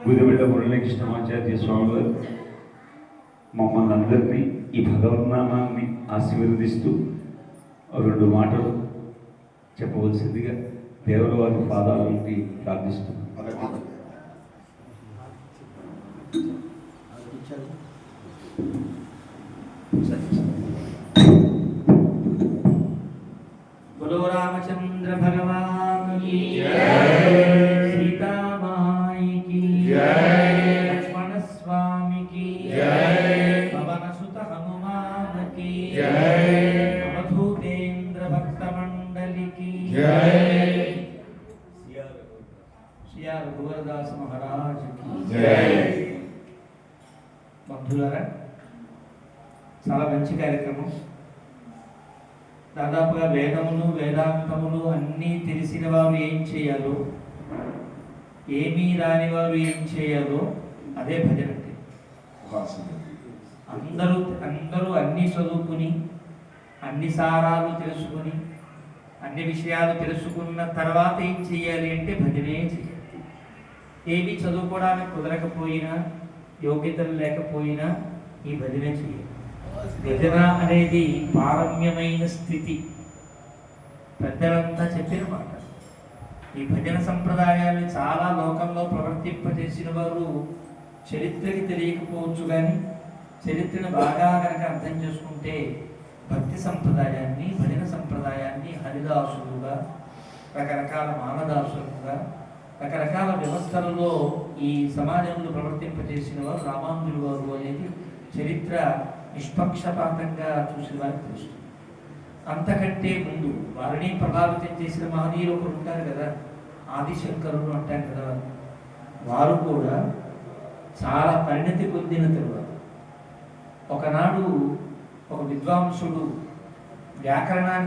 గుదిబిడ్డ మురళీకృష్ణమాచార్య స్వామి వారు మమ్మల్ని అందరినీ ఈ భగవన్నామాన్ని ఆశీర్వదిస్తూ రెండు మాటలు చెప్పవలసిందిగా దేవుల వారి పాదాలకి ప్రార్థిస్తున్నాం. बोलो रामचंद्र भगवान की सीता माई की लक्ष्मण स्वामी की पवन सुत हनुमान की अवधूतेन्द्र भक्त मंडली की श्री रघुवरदास महाराज की బంధువులారా, చాలా మంచి కార్యక్రమం. దాదాపుగా వేదములు వేదాంతములు అన్నీ తెలిసిన వారు ఏం చేయాలో, ఏమీ రాని వారు ఏం చేయాలో అదే భజన అంటే. అందరూ అన్నీ చదువుకుని అన్ని సారాలు తెలుసుకుని అన్ని విషయాలు తెలుసుకున్న తర్వాత ఏం చేయాలి అంటే భజనే చేయాలి. ఏమి చదువుకోవడానికి కుదరకపోయినా, యోగ్యతలు లేకపోయినా ఈ భజన చేయాలి. భజన అనేది పారమ్యమైన స్థితి, పెద్దలంతా చెప్పిన మాట. ఈ భజన సంప్రదాయాన్ని చాలా లోకంలో ప్రవర్తింపజేసిన వారు చరిత్రకి తెలియకపోవచ్చు, కానీ చరిత్రను బాగా కనుక అర్థం చేసుకుంటే భక్తి సంప్రదాయాన్ని, భజన సంప్రదాయాన్ని హరిదాసులుగా, రకరకాల మానదాసులుగా, రకరకాల వ్యవస్థలలో ఈ సమాజంలో ప్రవర్తింపజేసిన వారు రామానుజులు వారు అనేది చరిత్ర నిష్పక్షపాతంగా చూసిన వారికి తెలుస్తుంది. అంతకంటే ముందు వారిని ప్రభావితం చేసిన మహనీయులు ఒకరు ఉంటారు కదా, ఆదిశంకరులు అంటారు కదా, వారు కూడా చాలా పరిణతి పొందిన తరువాత ఒకనాడు ఒక విద్వాంసుడు వ్యాకరణాన్ని